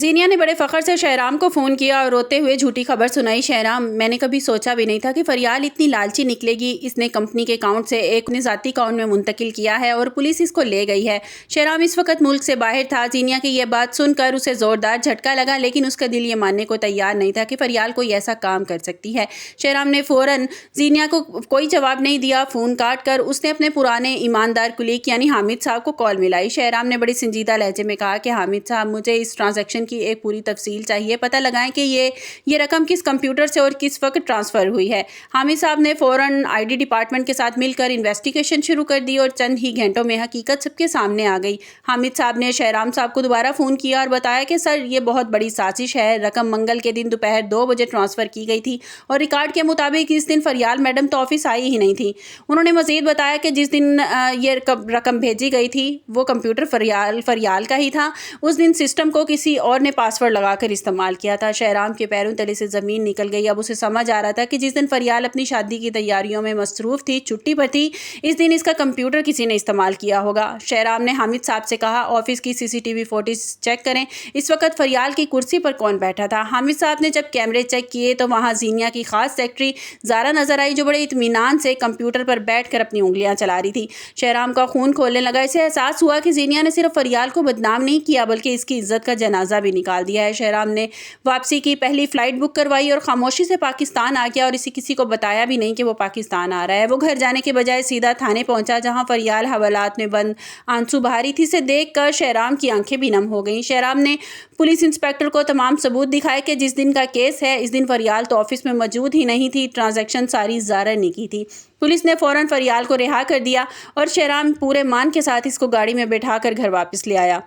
زینیا نے بڑے فخر سے شہرام کو فون کیا اور روتے ہوئے جھوٹی خبر سنائی۔ شہرام، میں نے کبھی سوچا بھی نہیں تھا کہ فریال اتنی لالچی نکلے گی۔ اس نے کمپنی کے اکاؤنٹ سے ایک نے ذاتی اکاؤنٹ میں منتقل کیا ہے اور پولیس اس کو لے گئی ہے۔ شہرام اس وقت ملک سے باہر تھا۔ زینیا کی یہ بات سن کر اسے زوردار جھٹکا لگا، لیکن اس کا دل یہ ماننے کو تیار نہیں تھا کہ فریال کوئی ایسا کام کر سکتی ہے۔ شہرام نے فوراً زینیا کو کوئی جواب نہیں دیا۔ فون کاٹ کر اس نے اپنے پرانے ایماندار کلیگ یعنی حامد صاحب کو کال ملائی۔ شہرام نے بڑی سنجیدہ لہجے میں کہا کہ حامد صاحب، مجھے اس ٹرانزیکشن کی ایک پوری تفصیل چاہیے، پتہ لگائیں کہ یہ رقم کس کمپیوٹر سے اور کس وقت ٹرانسفر ہوئی ہے۔ حامد صاحب نے فوراً آئی ڈی ڈپارٹمنٹ کے ساتھ مل کر انویسٹیگیشن شروع کر دی اور چند ہی گھنٹوں میں حقیقت سب کے سامنے آ گئی۔ حامد صاحب نے شہرام صاحب کو دوبارہ فون کیا اور بتایا کہ سر، یہ بہت بڑی سازش ہے۔ رقم منگل کے دن دوپہر 2 بجے ٹرانسفر کی گئی تھی اور ریکارڈ کے مطابق اس دن فریال میڈم تو آفس آئی ہی نہیں تھی۔ انہوں نے مزید بتایا کہ جس دن یہ رقم بھیجی گئی تھی وہ کمپیوٹر فریال کا ہی تھا۔ اس دن سسٹم کو کسی اور نے پاس ورڈ لگا کر استعمال کیا تھا۔ شہرام کے پیروں تلے سے زمین نکل گئی۔ اب اسے سمجھ آ رہا تھا کہ جس دن فریال اپنی شادی کی تیاریوں میں مصروف تھی، چھٹی پر تھی، اس دن اس کا کمپیوٹر کسی نے استعمال کیا ہوگا۔ شہرام نے حامد صاحب سے کہا، آفس کی CCTV فوٹیج چیک کریں، اس وقت فریال کی کرسی پر کون بیٹھا تھا۔ حامد صاحب نے جب کیمرے چیک کیے تو وہاں زینیا کی خاص سیکرٹری زارا نظر آئی، جو بڑے اطمینان سے کمپیوٹر پر بیٹھ کر اپنی انگلیاں چلا رہی تھی۔ شہرام کا خون کھولنے لگا۔ اسے احساس ہوا کہ زینیا نے صرف فریال کو بدنام نہیں کیا بلکہ اس کی عزت کا جنازہ بھی نکال دیا ہے۔ شہرام نے واپسی کی پہلی فلائٹ بک کروائی اور خاموشی سے پاکستان آ گیا اور کسی کو بتایا بھی نہیں کہ وہ پاکستان آ رہا ہے۔ وہ گھر جانے کے بجائے سیدھا تھانے پہنچا، جہاں فریال حوالات میں بند آنسو بہا رہی تھی۔ اسے دیکھ کر شہرام کی آنکھیں بھی نم ہو گئیں۔ شہرام نے پولیس انسپکٹر کو تمام ثبوت دکھائے کہ جس دن کا کیس ہے، اس دن فریال تو آفس میں موجود ہی نہیں تھی، ٹرانزیکشن ساری زارا نے کی تھی۔ پولیس نے فوراً فریال کو رہا کر دیا اور شہرام پورے مان کے ساتھ اس کو گاڑی میں بٹھا کر گھر واپس لے آیا۔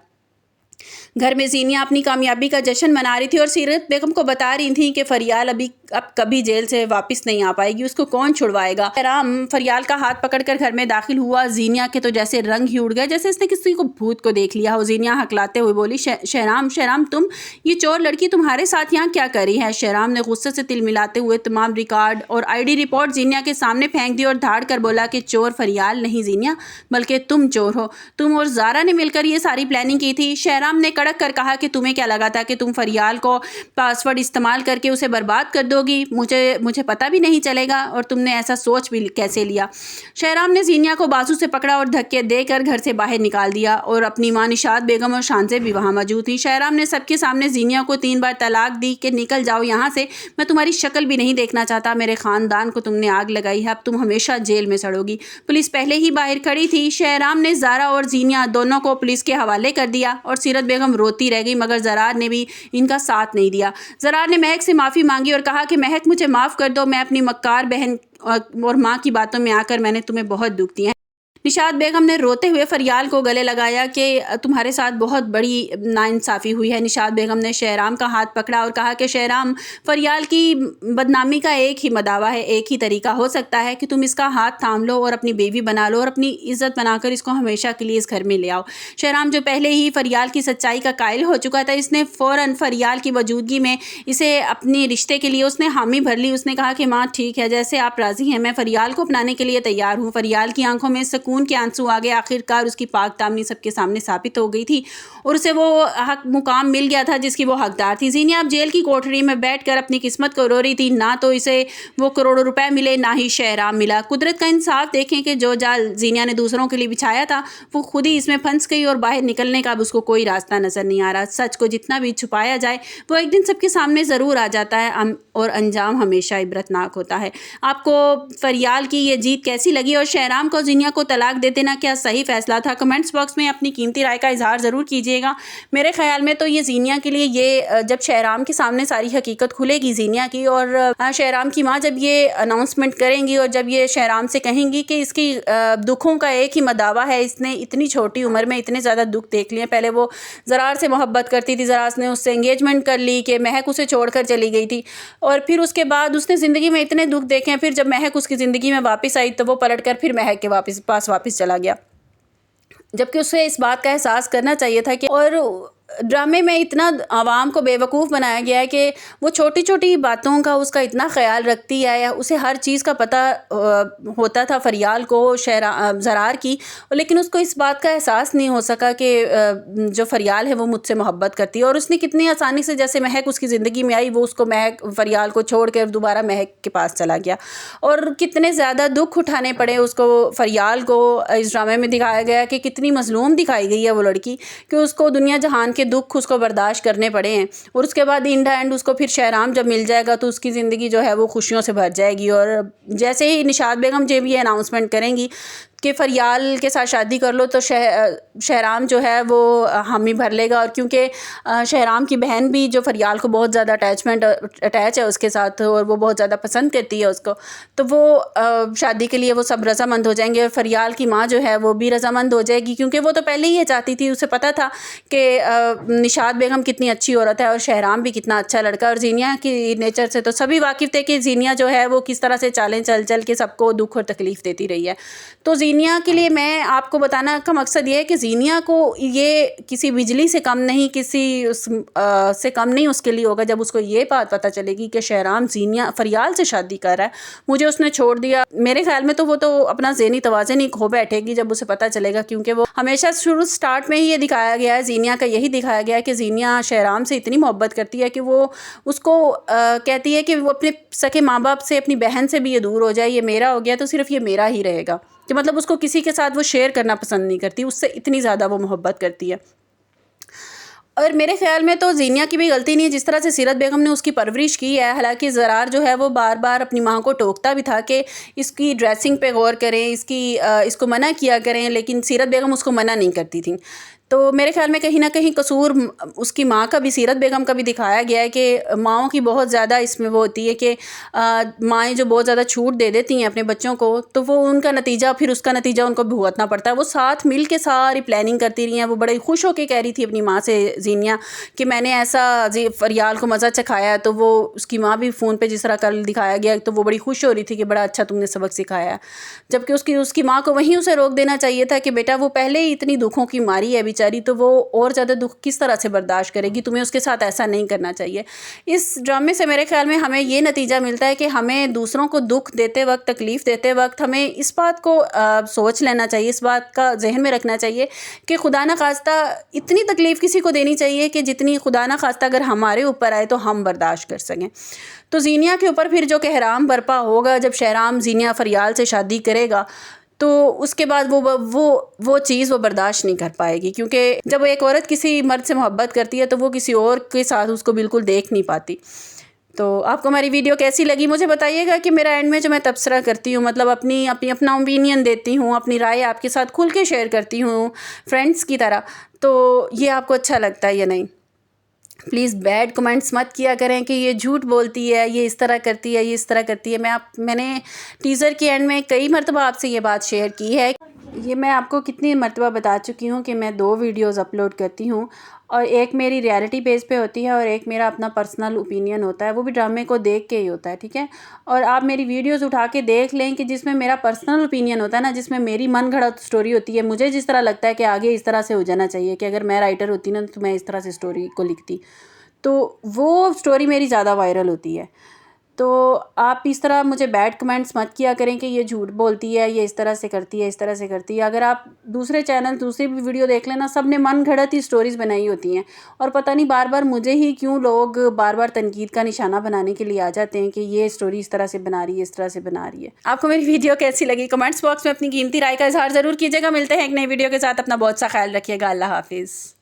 گھر میں زینیا اپنی کامیابی کا جشن منا رہی تھی اور سیرت بیگم کو بتا رہی تھی کہ فریال اب کبھی جیل سے واپس نہیں آ پائے گی، اس کو کون چھڑوائے گا۔ شہرام فریال کا ہاتھ پکڑ کر گھر میں داخل ہوا۔ زینیا کے تو جیسے رنگ ہی اڑ گیا، جیسے اس نے کسی کو بھوت کو دیکھ لیا ہو۔ زینیا ہکلاتے ہوئے بولی، شہرام، تم، یہ چور لڑکی تمہارے ساتھ یہاں کیا کر رہی ہے؟ شہرام نے غصے سے تل ملاتے ہوئے تمام ریکارڈ اور ID رپورٹ زینیا کے سامنے پھینک دی اور دھاڑ کر بولا کہ چور فریال نہیں زینیا، بلکہ تم چور ہو۔ تم اور زارا نے مل کر یہ ساری پلاننگ کی تھی۔ شہرام نے کڑک کر کہا کہ تمہیں کیا لگا تھا کہ تم فریال کو پاس ورڈ استعمال کر کے اسے برباد کر دو گی؟ مجھے پتہ بھی نہیں چلے گا، اور تم نے ایسا سوچ بھی کیسے لیا؟ شہرام نے زینیا کو بازو سے پکڑا اور دھکے دے کر گھر سے باہر نکال دیا، اور اپنی ماں نشاط بیگم اور شانزے بھی وہاں موجود تھی۔ شہرام نے سب کے سامنے زینیا کو 3 بار طلاق دی کہ نکل جاؤ یہاں سے، میں تمہاری شکل بھی نہیں دیکھنا چاہتا، میرے خاندان کو تم نے آگ لگائی ہے، اب تم ہمیشہ جیل میں سڑو گی۔ پولیس پہلے ہی باہر کھڑی تھی۔ شہرام نے زارا اور زینیا دونوں کو پولیس کے حوالے کر دیا اور سیرت بیگم روتی رہ گئی، مگر زرار نے بھی ان کا ساتھ نہیں دیا۔ زرار نے مہک سے معافی مانگی اور کہا کہ مہک، مجھے معاف کر دو، میں اپنی مکار بہن اور ماں کی باتوں میں آ کر میں نے تمہیں بہت دکھ دیا ہے۔ نشاط بیگم نے روتے ہوئے فریال کو گلے لگایا کہ تمہارے ساتھ بہت بڑی ناانصافی ہوئی ہے۔ نشاط بیگم نے شہرام کا ہاتھ پکڑا اور کہا کہ شہرام، فریال کی بدنامی کا ایک ہی مداوع ہے، ایک ہی طریقہ ہو سکتا ہے کہ تم اس کا ہاتھ تھام لو اور اپنی بیوی بنا لو اور اپنی عزت بنا کر اس کو ہمیشہ کے لیے اس گھر میں لے آؤ۔ شہرام جو پہلے ہی فریال کی سچائی کا قائل ہو چکا تھا، اس نے فوراً فریال کی موجودگی میں اسے اپنے رشتے کے لیے اس نے حامی بھر لی۔ اس نے کہا کہ ماں ٹھیک ہے، جیسے آپ راضی ہیں، میں فریال کو اپنانے کے لیے تیار ہوں۔ فریال کی آنکھوں میں سکون کے آنسو آ گئے۔ آخرکار اس کی پاک دامنی سب کے سامنے ثابت ہو گئی تھی اور اسے وہ حق مقام مل گیا تھا جس کی وہ حقدار تھی۔ زینیا اب جیل کی کوٹھری میں بیٹھ کر اپنی قسمت کو رو رہی تھی۔ نہ تو اسے وہ کروڑوں روپے ملے، نہ ہی شہرام ملا۔ قدرت کا انصاف دیکھیں کہ جو جال زینیا نے دوسروں کے لیے بچھایا تھا وہ خود ہی اس میں پھنس گئی اور باہر نکلنے کا اب اس کو کوئی راستہ نظر نہیں آ رہا۔ سچ کو جتنا بھی چھپایا جائے وہ ایک دن سب کے سامنے ضرور آ جاتا ہے اور انجام ہمیشہ عبرتناک ہوتا ہے۔ آپ کو فریال کی یہ جیت کیسی لگی اور شہرام کو زینیا کو طلاق دے دینا کیا صحیح فیصلہ تھا؟ کمنٹس باکس میں اپنی قیمتی رائے کا اظہار ضرور کیجیے گا۔ میرے خیال میں تو یہ زینیا کے لیے، یہ جب شہرام کے سامنے ساری حقیقت کھلے گی زینیا کی، اور شہرام کی ماں جب یہ اناؤنسمنٹ کریں گی اور جب یہ شہرام سے کہیں گی کہ اس کی دکھوں کا ایک ہی مداوع ہے، اس نے اتنی چھوٹی عمر میں اتنے زیادہ دکھ دیکھ لیے۔ پہلے وہ زرار سے محبت کرتی تھی، زرار نے اس سے انگیجمنٹ کر لی کہ مہک اسے چھوڑ کر چلی گئی تھی، اور پھر اس کے بعد اس نے زندگی میں اتنے دکھ دیکھے، پھر جب مہک اس کی زندگی میں واپس آئی تو وہ پلٹ کر پھر مہک کے پاس واپس چلا گیا، جبکہ اسے اس بات کا احساس کرنا چاہیے تھا کہ اور ڈرامے میں اتنا عوام کو بیوقوف بنایا گیا ہے کہ وہ چھوٹی چھوٹی باتوں کا اس کا اتنا خیال رکھتی ہے، اسے ہر چیز کا پتہ ہوتا تھا فریال کو، زرار کی، لیکن اس کو اس بات کا احساس نہیں ہو سکا کہ جو فریال ہے وہ مجھ سے محبت کرتی ہے، اور اس نے کتنی آسانی سے جیسے مہک اس کی زندگی میں آئی، وہ اس کو فریال کو چھوڑ کے دوبارہ مہک کے پاس چلا گیا، اور کتنے زیادہ دکھ اٹھانے پڑے اس کو، فریال کو اس ڈرامے میں دکھایا گیا کہ کتنی مظلوم دکھائی گئی ہے وہ لڑکی، کہ اس کو دنیا جہان کے دکھ اس کو برداشت کرنے پڑے ہیں، اور اس کے بعد ان دا اینڈ اس کو پھر شہرام جب مل جائے گا تو اس کی زندگی جو ہے وہ خوشیوں سے بھر جائے گی، اور جیسے ہی نشاط بیگم جب یہ اناؤنسمنٹ کریں گی کہ فریال کے ساتھ شادی کر لو تو شہرام جو ہے وہ حامی بھر لے گا، اور کیونکہ شہرام کی بہن بھی جو فریال کو بہت زیادہ اٹیچ ہے اس کے ساتھ، اور وہ بہت زیادہ پسند کرتی ہے اس کو، تو وہ شادی کے لیے وہ سب رضامند ہو جائیں گے، اور فریال کی ماں جو ہے وہ بھی رضامند ہو جائے گی، کیونکہ وہ تو پہلے ہی یہ چاہتی تھی، اسے پتہ تھا کہ نشاط بیگم کتنی اچھی عورت ہے اور شہرام بھی کتنا اچھا لڑکا، اور زینیا کی نیچر سے تو سبھی واقف تھے کہ زینیا جو ہے وہ کس طرح سے چالیں چل چل کے سب کو دکھ اور تکلیف دیتی رہی ہے۔ تو زینیا کے لیے میں آپ کو بتانا کا مقصد یہ ہے کہ زینیا کو یہ کسی بجلی سے کم نہیں، کسی سے کم نہیں اس کے لیے ہوگا جب اس کو یہ بات پتہ چلے گی کہ شہرام فریال سے شادی کر رہا ہے، مجھے اس نے چھوڑ دیا۔ میرے خیال میں تو وہ تو اپنا ذہنی توازن ہی کھو بیٹھے گی جب اسے پتہ چلے گا، کیونکہ وہ ہمیشہ سٹارٹ میں ہی یہ دکھایا گیا ہے، زینیا کا یہی دکھایا گیا ہے کہ زینیا شہرام سے اتنی محبت کرتی ہے کہ وہ اس کو کہتی ہے کہ وہ اپنے سکے ماں باپ سے، اپنی بہن سے بھی یہ دور ہو جائے، یہ میرا ہو گیا تو صرف یہ میرا ہی رہے گا، کہ مطلب اس کو کسی کے ساتھ وہ شیئر کرنا پسند نہیں کرتی، اس سے اتنی زیادہ وہ محبت کرتی ہے۔ اور میرے خیال میں تو زینیا کی بھی غلطی نہیں ہے، جس طرح سے سیرت بیگم نے اس کی پرورش کی ہے، حالانکہ زرار جو ہے وہ بار بار اپنی ماں کو ٹوکتا بھی تھا کہ اس کی ڈریسنگ پہ غور کریں، اس کو منع کیا کریں، لیکن سیرت بیگم اس کو منع نہیں کرتی تھیں۔ تو میرے خیال میں کہیں نہ کہیں قصور اس کی ماں کا بھی، سیرت بیگم کا بھی دکھایا گیا ہے کہ ماؤں کی بہت زیادہ اس میں وہ ہوتی ہے کہ مائیں جو بہت زیادہ چھوٹ دے دیتی ہیں اپنے بچوں کو، تو وہ ان کا نتیجہ، پھر اس کا نتیجہ ان کو بھگتنا پڑتا ہے۔ وہ ساتھ مل کے ساری پلاننگ کرتی رہی ہیں، وہ بڑے خوش ہو کے کہہ رہی تھی اپنی ماں سے زینیا کہ میں نے ایسا فریال کو مزہ چکھایا، تو وہ اس کی ماں بھی فون پہ جس طرح کل دکھایا گیا تو وہ بڑی خوش ہو رہی تھی کہ بڑا اچھا تم نے سبق سکھایا ہے، جبکہ اس کی ماں کو وہیں اسے روک دینا چاہیے تھا کہ بیٹا وہ پہلے ہی اتنی دکھوں کی ماری ہے بیچاری، تو وہ اور زیادہ دکھ کس طرح سے برداشت کرے گی، تمہیں اس کے ساتھ ایسا نہیں کرنا چاہیے۔ اس ڈرامے سے میرے خیال میں ہمیں یہ نتیجہ ملتا ہے کہ ہمیں دوسروں کو دکھ دیتے وقت، تکلیف دیتے وقت ہمیں اس بات کو سوچ لینا چاہیے، اس بات کا ذہن میں رکھنا چاہیے کہ خدا نہ خواستہ اتنی تکلیف کسی کو دینی چاہیے کہ جتنی خدا نہ خواستہ اگر ہمارے اوپر آئے تو ہم برداشت کر سکیں۔ تو زینیا کے اوپر پھر جو کہرام برپا ہوگا جب شہرام زینیا فریال سے شادی کرے گا، تو اس کے بعد وہ چیز وہ برداشت نہیں کر پائے گی، کیونکہ جب ایک عورت کسی مرد سے محبت کرتی ہے تو وہ کسی اور کے ساتھ اس کو بالکل دیکھ نہیں پاتی۔ تو آپ کو ہماری ویڈیو کیسی لگی مجھے بتائیے گا، کہ میرا اینڈ میں جو میں تبصرہ کرتی ہوں، مطلب اپنا اوپینین دیتی ہوں، اپنی رائے آپ کے ساتھ کھل کے شیئر کرتی ہوں فرینڈس کی طرح، تو یہ آپ کو اچھا لگتا ہے یا نہیں؟ پلیز بیڈ کمنٹس مت کیا کریں کہ یہ جھوٹ بولتی ہے، یہ اس طرح کرتی ہے، یہ اس طرح کرتی ہے۔ میں نے ٹیزر کے اینڈ میں کئی مرتبہ آپ سے یہ بات شیئر کی ہے، یہ میں آپ کو کتنی مرتبہ بتا چکی ہوں کہ میں 2 ویڈیوز اپلوڈ کرتی ہوں، اور ایک میری ریالٹی بیس پہ ہوتی ہے اور ایک میرا اپنا پرسنل اوپینین ہوتا ہے، وہ بھی ڈرامے کو دیکھ کے ہی ہوتا ہے، ٹھیک ہے؟ اور آپ میری ویڈیوز اٹھا کے دیکھ لیں کہ جس میں میرا پرسنل اوپینین ہوتا ہے نا، جس میں میری من گھڑت سٹوری ہوتی ہے، مجھے جس طرح لگتا ہے کہ آگے اس طرح سے ہو جانا چاہیے، کہ اگر میں رائٹر ہوتی نا تو میں اس طرح سے سٹوری کو لکھتی، تو وہ سٹوری میری زیادہ وائرل ہوتی ہے۔ تو آپ اس طرح مجھے بیڈ کمنٹس مت کیا کریں کہ یہ جھوٹ بولتی ہے، یہ اس طرح سے کرتی ہے، اس طرح سے کرتی ہے۔ اگر آپ دوسرے چینل دوسری بھی ویڈیو دیکھ لینا، سب نے من گھڑت ہی سٹوریز بنائی ہوتی ہیں، اور پتہ نہیں بار بار مجھے ہی کیوں لوگ بار بار تنقید کا نشانہ بنانے کے لیے آ جاتے ہیں کہ یہ سٹوری اس طرح سے بنا رہی ہے، اس طرح سے بنا رہی ہے۔ آپ کو میری ویڈیو کیسی لگی کمنٹس باکس میں اپنی قیمتی رائے کا اظہار ضرور کیجیے گا۔ ملتے ہیں ایک نئی ویڈیو کے ساتھ، اپنا بہت سا خیال رکھیے گا۔ اللہ حافظ۔